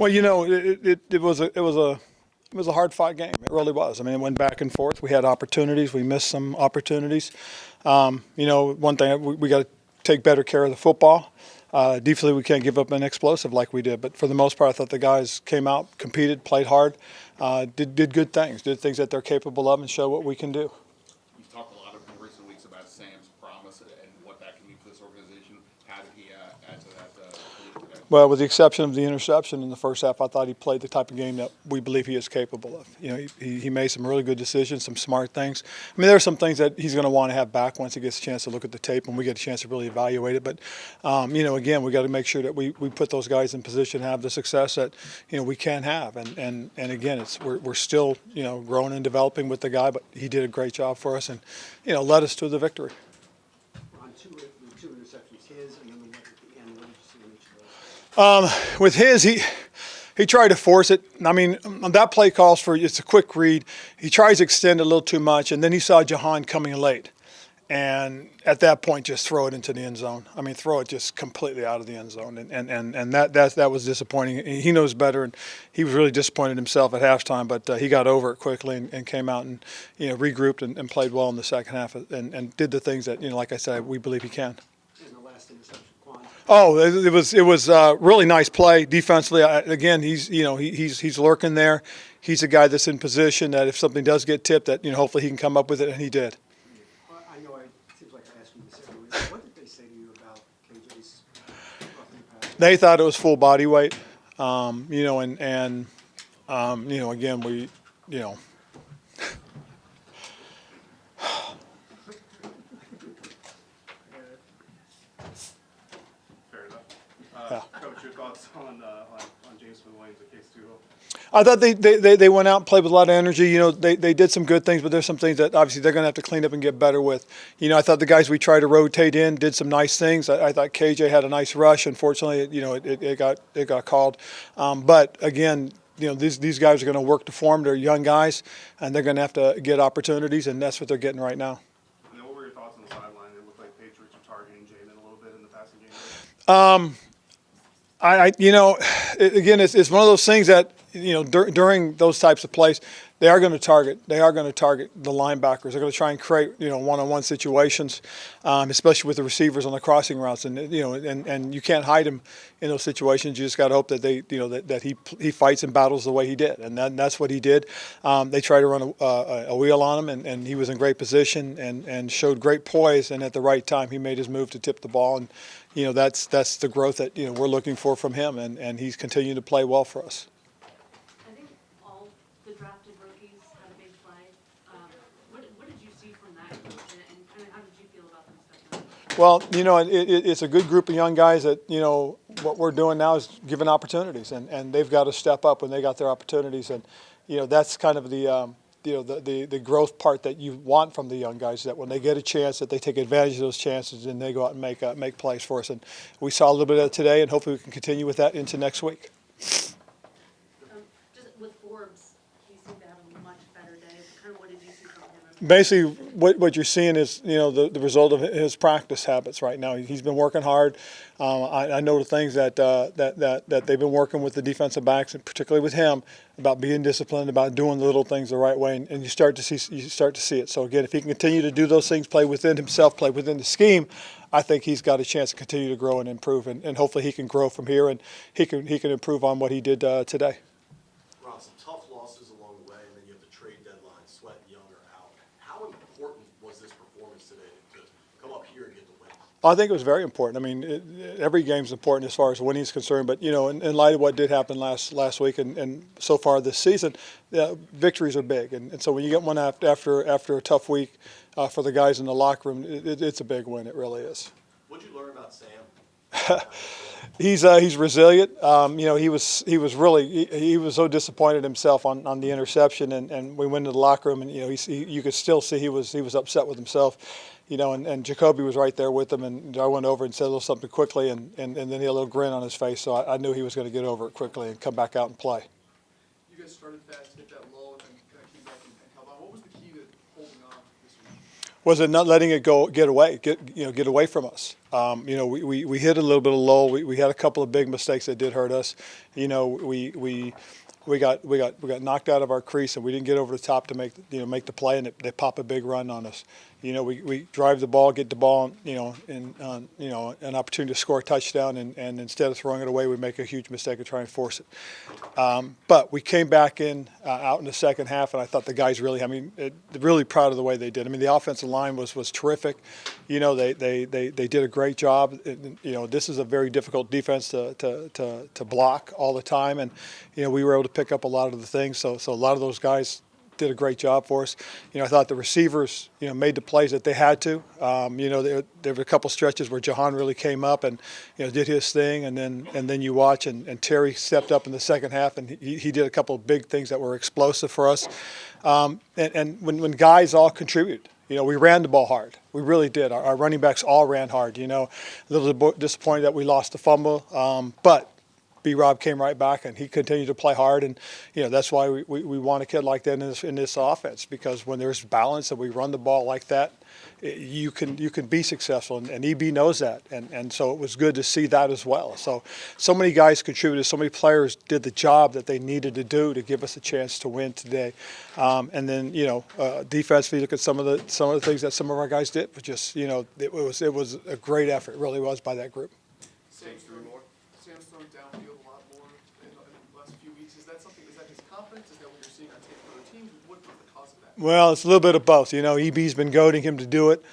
Well, it was a hard fought game. It really was. I mean, it went back and forth. We had opportunities. We missed some opportunities. One thing we got to take better care of the football. Defensively, we can't give up an explosive like we did. But for the most part, I thought the guys came out, competed, played hard, did good things, did things that they're capable of, and show what we can do. You've talked a lot in recent weeks about Sam's promise and what that can mean for this organization. How did he add to that? Well, with the exception of the interception in the first half, I thought he played the type of game that we believe he is capable of. He made some really good decisions, some smart things. I mean, there are some things that he's going to want to have back once he gets a chance to look at the tape and we get a chance to really evaluate it. But, again, we got to make sure that we put those guys in position to have the success that, we can have. And again, we're still, growing and developing with the guy, but he did a great job for us and, led us to the victory. On two interceptions, his and then the one at the end, what did you see in each of those? With his, he tried to force it. I mean, that play calls for it's a quick read. He tries to extend a little too much, and then he saw Jahan coming late. And at that point, just throw it into the end zone. I mean, throw it just completely out of the end zone. And that was disappointing. He knows better, and he was really disappointed himself at halftime, but he got over it quickly and came out and, regrouped and played well in the second half and did the things that, like I said, we believe he can. And the last interception, Quan. Oh, it was really nice play defensively. Again, he's lurking there. He's a guy that's in position that if something does get tipped, that hopefully he can come up with it, and he did. I know it seems like I asked you this every week. What did they say to you about KJ's roughing pass? They thought it was full body weight, again we. Fair enough. Coach, your thoughts on James Williams at Case 2? I thought they went out and played with a lot of energy. They did some good things, but there's some things that obviously they're going to have to clean up and get better with. I thought the guys we tried to rotate in did some nice things. I thought KJ had a nice rush. Unfortunately, it got called. But again, these guys are going to work to form. They're young guys, and they're going to have to get opportunities, and that's what they're getting right now. And then what were your thoughts on the sideline? It looked like Patriots were targeting Jamin a little bit in the passing game. Again, it's one of those things that during those types of plays, they are going to target the linebackers. They're going to try and create one-on-one situations, especially with the receivers on the crossing routes, and you can't hide him in those situations. You just got to hope that that he fights and battles the way he did, and that's what he did. They tried to run a wheel on him, and he was in great position and showed great poise, and at the right time he made his move to tip the ball, and that's the growth that we're looking for from him, and he's continued to play well for us. I think all the drafted rookies had a big play. What did you see from that group, and kind of how did you feel about them stepping up? Well, it's a good group of young guys that, what we're doing now is giving opportunities, and they've got to step up when they got their opportunities, and, that's kind of the growth part that you want from the young guys, that when they get a chance that they take advantage of those chances and they go out and make plays for us. And we saw a little bit of that today, and hopefully we can continue with that into next week. Just with Forbes, he seemed to have a much better day. Kind of what did you see from him? Basically, what you're seeing is the result of his practice habits right now. He's been working hard. I know the things that they've been working with the defensive backs, and particularly with him, about being disciplined, about doing the little things the right way, and you start to see it. So again, if he can continue to do those things, play within himself, play within the scheme, I think he's got a chance to continue to grow and improve, and hopefully he can grow from here, and he can improve on what he did today. Rob, some tough losses along the way, and then you have the trade deadline. Sweat and Young are out. How important was this performance today to come up here and get the win? I think it was very important. I mean, every game's important as far as winning is concerned. But in light of what did happen last week and so far this season, victories are big. And so when you get one after a tough week for the guys in the locker room, it's a big win. It really is. What did you learn about Sam? He's resilient. He was so disappointed himself on the interception, and we went into the locker room, and you could still see he was upset with himself. And Jacoby was right there with him, and I went over and said a little something quickly, and then he had a little grin on his face, so I knew he was going to get over it quickly and come back out and play. You guys started fast, hit that low, and then kind of came back and held on. What was the key to holding on this week? Was it not letting it get away from us? We hit a little bit of lull. We had a couple of big mistakes that did hurt us. We got knocked out of our crease, and we didn't get over the top to make the play, and they pop a big run on us. We drive the ball, get the ball, and an opportunity to score a touchdown, and instead of throwing it away, we make a huge mistake of trying to force it. But we came back out in the second half, and I thought the guys really proud of the way they did. The offensive line was terrific. They did a great job. This is a very difficult defense to block all the time, and we were able to pick up a lot of the things. So a lot of those guys did a great job for us. I thought the receivers, made the plays that they had to. There were a couple stretches where Jahan really came up and, did his thing, and then you watch and Terry stepped up in the second half, and he did a couple of big things that were explosive for us. And when guys all contribute, we ran the ball hard. We really did. Our running backs all ran hard. A little disappointed that we lost the fumble, but B-Rob came right back, and he continued to play hard, and that's why we want a kid like that in this offense, because when there's balance and we run the ball like that, you can be successful, and EB knows that, and so it was good to see that as well. So many guys contributed, so many players did the job that they needed to do to give us a chance to win today, and then defensively, look at some of the things that some of our guys did, but just it was a great effort, it really was, by that group. Sam's throwing downfield a lot more in the last few weeks. Is that his confidence? Is that what you're seeing on tape from other teams? What's the cause of that? Well, it's a little bit of both. EB's been goading him to do it.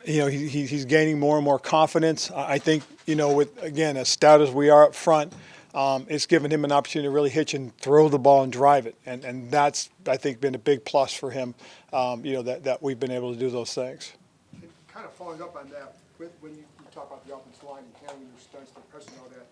He's gaining more and more confidence. I think, again, as stout as we are up front, it's given him an opportunity to really hitch and throw the ball and drive it. And that's, I think, been a big plus for him, that we've been able to do those things. And kind of following up on that, when you talk about the offensive line and handling your stunts, the press and all that,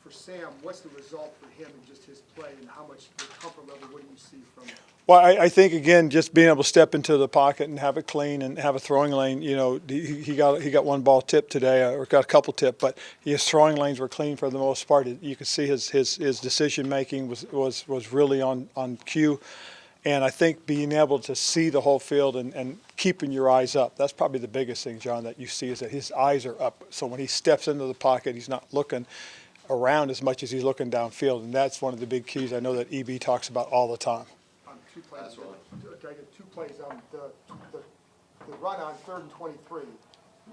for Sam, what's the result for him in just his play, and how much comfort level what do you see from him? Well, I think, again, just being able to step into the pocket and have it clean and have a throwing lane. He got one ball tipped today, or got a couple tipped, but his throwing lanes were clean for the most part. You could see his decision making was really on cue. And I think being able to see the whole field and keeping your eyes up, that's probably the biggest thing, John, that you see, is that his eyes are up. So when he steps into the pocket, he's not looking around as much as he's looking downfield. And that's one of the big keys I know that EB talks about all the time. Two plays. I get 2 plays. The run on 3rd and 23.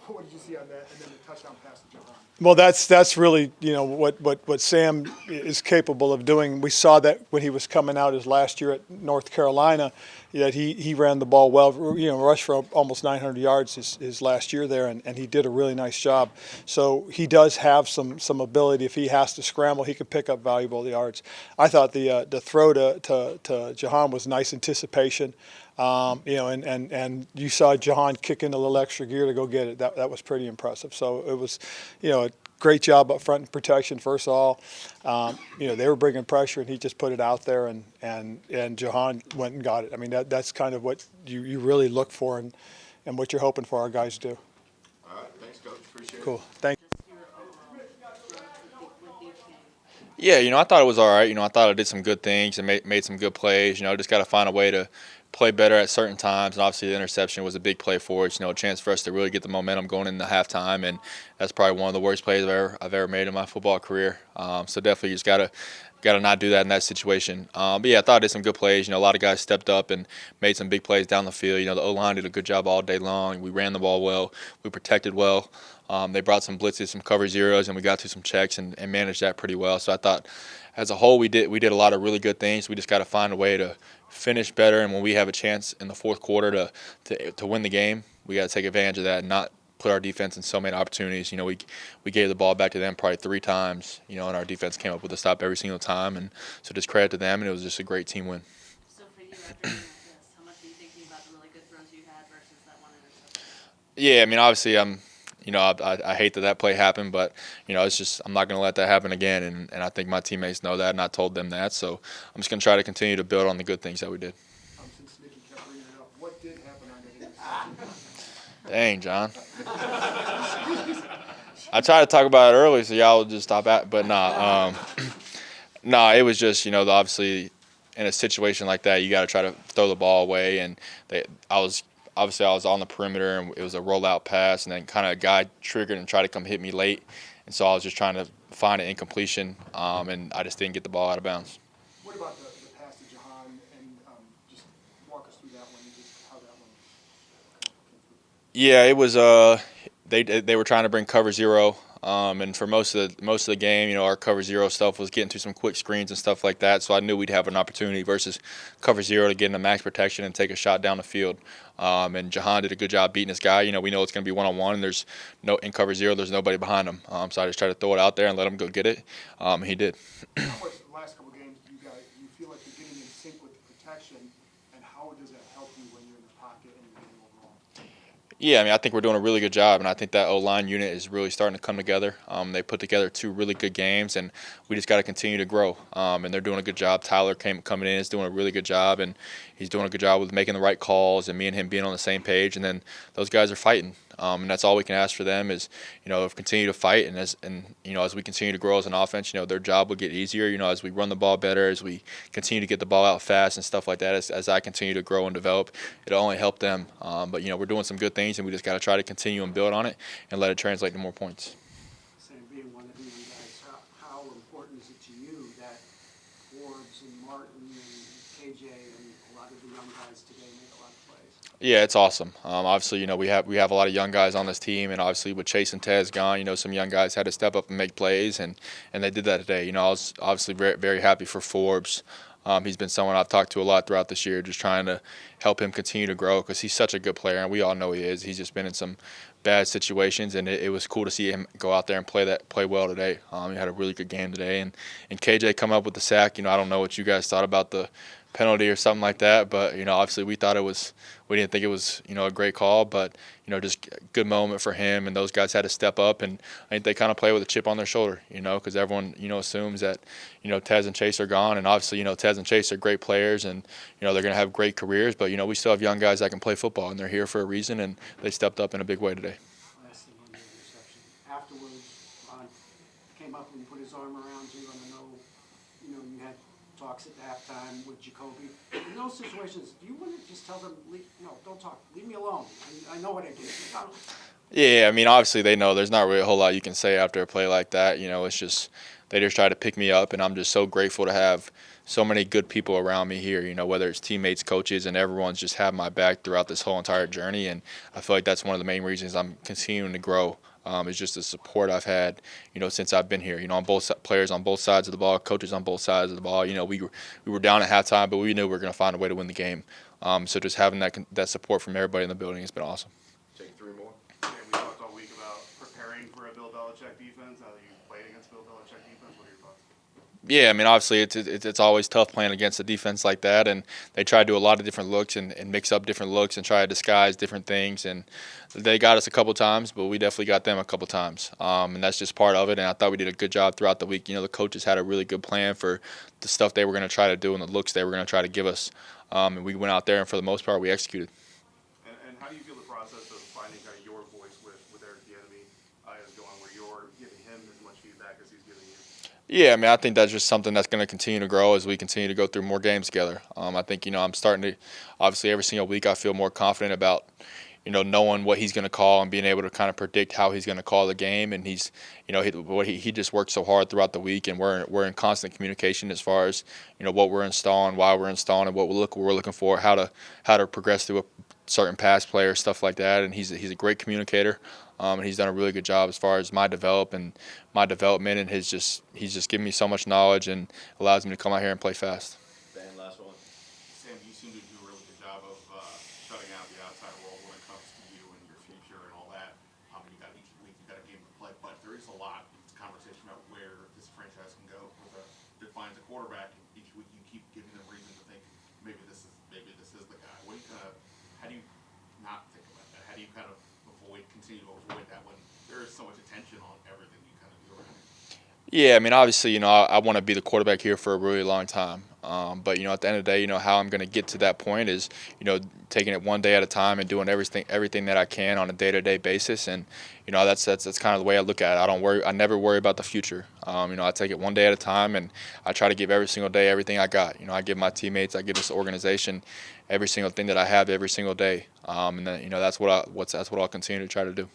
What did you see on that? And then the touchdown pass to Jahan. Well, that's really what Sam is capable of doing. We saw that when he was coming out his last year at North Carolina, that he ran the ball well. Rushed for almost 900 yards his last year there, and he did a really nice job. So he does have some ability. If he has to scramble, he can pick up valuable yards. I thought the throw to Jahan was nice anticipation. And you saw Jahan kick in a little extra gear to go get it. That was pretty impressive. So it was, a great job up front in protection. First of all, they were bringing pressure, and he just put it out there, and Jahan went and got it. That's kind of what you really look for, and what you're hoping for our guys to do. All right, thanks, Coach. Appreciate it. Cool. Thank you. Just your overall with each game. Yeah, I thought it was all right. I thought I did some good things and made some good plays. Just got to find a way to play better at certain times. And obviously the interception was a big play for us. A chance for us to really get the momentum going into halftime. And that's probably one of the worst plays I've ever made in my football career. So definitely just got to not do that in that situation. But yeah, I thought I did some good plays. A lot of guys stepped up and made some big plays down the field. The O-line did a good job all day long. We ran the ball well. We protected well. They brought some blitzes, some cover zeros, and we got to some checks and managed that pretty well. So I thought, as a whole, we did a lot of really good things. We just got to find a way to finish better, and when we have a chance in the fourth quarter to win the game, we got to take advantage of that and not put our defense in so many opportunities. We gave the ball back to them probably 3 times, and our defense came up with a stop every single time, and so just credit to them, and it was just a great team win. So for you, after doing this, how much are you thinking about the really good throws you had versus that one interception? Yeah, obviously I hate that play happened, but it's just I'm not going to let that happen again, and I think my teammates know that, and I told them that. So I'm just going to try to continue to build on the good things that we did. Since Nicky kept bringing it up, what did happen on that interception? Dang, John. I tried to talk about it earlier, so y'all would just stop at. But it was just obviously in a situation like that, you got to try to throw the ball away, and I was obviously I was on the perimeter and it was a rollout pass, and then kind of a guy triggered and tried to come hit me late, and so I was just trying to find an incompletion, and I just didn't get the ball out of bounds. What about the pass to Jahan, and just walk us through that one, and just how that one came through? Yeah, it was. They were trying to bring cover zero, and for most of the game, our cover zero stuff was getting to some quick screens and stuff like that. So I knew we'd have an opportunity versus cover zero to get into max protection and take a shot down the field. And Jahan did a good job beating this guy. We know it's going to be one-on-one, and there's no in cover zero. There's nobody behind him. So I just tried to throw it out there and let him go get it. He did. How much the last couple games do you feel like you're getting in sync with the protection, and how does that help you when you're in the pocket and you're getting overall? Yeah, I think we're doing a really good job, and I think that O-line unit is really starting to come together. They put together 2 really good games, and we just got to continue to grow. And they're doing a good job. Tyler coming in is doing a really good job, and he's doing a good job with making the right calls, and me and him being on the same page. And then those guys are fighting, and that's all we can ask for them is, continue to fight. And as we continue to grow as an offense, their job will get easier. As we run the ball better, as we continue to get the ball out fast and stuff like that. As I continue to grow and develop, it'll only help them. But we're doing some good things, and we just got to try to continue and build on it and let it translate to more points. Sam, being one of the young guys, how important is it to you that Forbes and Martin and KJ and a lot of the young guys today make a lot of plays? Yeah, it's awesome. Obviously, we have a lot of young guys on this team, and obviously with Chase and Tez gone, some young guys had to step up and make plays, and they did that today. I was obviously very, very happy for Forbes. He's been someone I've talked to a lot throughout this year, just trying to help him continue to grow because he's such a good player, and we all know he is. He's just been in some bad situations, and it was cool to see him go out there and play well today. He had a really good game today, and KJ come up with the sack. I don't know what you guys thought about the penalty or something like that, but obviously we didn't think it was a great call, but just a good moment for him, and those guys had to step up, and I think they kind of play with a chip on their shoulder, because everyone assumes that Tez and Chase are gone, and obviously Tez and Chase are great players, and they're going to have great careers, but we still have young guys that can play football, and they're here for a reason, and they stepped up in a big way today. Last thing on the interception. Afterwards, Ron came up and put his arm around you. I know, you had talks at halftime with Jacoby. In those situations, do you want to just tell them, don't talk, leave me alone. I know what I did. Yeah, obviously they know there's not really a whole lot you can say after a play like that. It's just they just try to pick me up, and I'm just so grateful to have so many good people around me here, whether it's teammates, coaches, and everyone's just had my back throughout this whole entire journey, and I feel like that's one of the main reasons I'm continuing to grow. Is just the support I've had, since I've been here. On both players on both sides of the ball, coaches on both sides of the ball. We were down at halftime, but we knew we were going to find a way to win the game. So just having that support from everybody in the building has been awesome. Take 3 more. Yeah, we talked all week about preparing for a Bill Belichick defense. Now that you've played against Bill Belichick defense, what are your thoughts? Yeah, obviously it's always tough playing against a defense like that, and they try to do a lot of different looks and mix up different looks and try to disguise different things, and they got us a couple times, but we definitely got them a couple times, and that's just part of it, and I thought we did a good job throughout the week. The coaches had a really good plan for the stuff they were going to try to do and the looks they were going to try to give us, and we went out there, and for the most part, we executed. And how do you feel the process of finding kind of your voice with Eric Bieniemy is going, where you're giving him as much feedback as he's giving you? Yeah, I think that's just something that's going to continue to grow as we continue to go through more games together. I think, I'm starting to, obviously every single week I feel more confident about, knowing what he's going to call and being able to kind of predict how he's going to call the game. And he's, he just works so hard throughout the week, and we're in constant communication as far as, what we're installing, why we're installing, and what we're looking for, how to progress through a certain pass play or stuff like that. And he's a great communicator. And he's done a really good job as far as my development, and he's just given me so much knowledge and allows me to come out here and play fast. Ben, last one. Sam, you seem to do a really good job of shutting out the outside world when it comes to you and your future and all that. Each week you got a game to play, but there is a lot of conversation about where this franchise can go. Defines a quarterback. Each week you keep giving them reason to think maybe this is the guy. How do you not think about that? How do you kind of continue to avoid that when there is so much attention on everything you kind of do around it? Yeah, obviously, I want to be the quarterback here for a really long time. But, at the end of the day, how I'm going to get to that point is, taking it one day at a time and doing everything that I can on a day-to-day basis. And, that's kind of the way I look at it. I never worry about the future. I take it one day at a time, and I try to give every single day everything I got. I give my teammates, I give this organization every single thing that I have every single day, and then that's what I'll continue to try to do.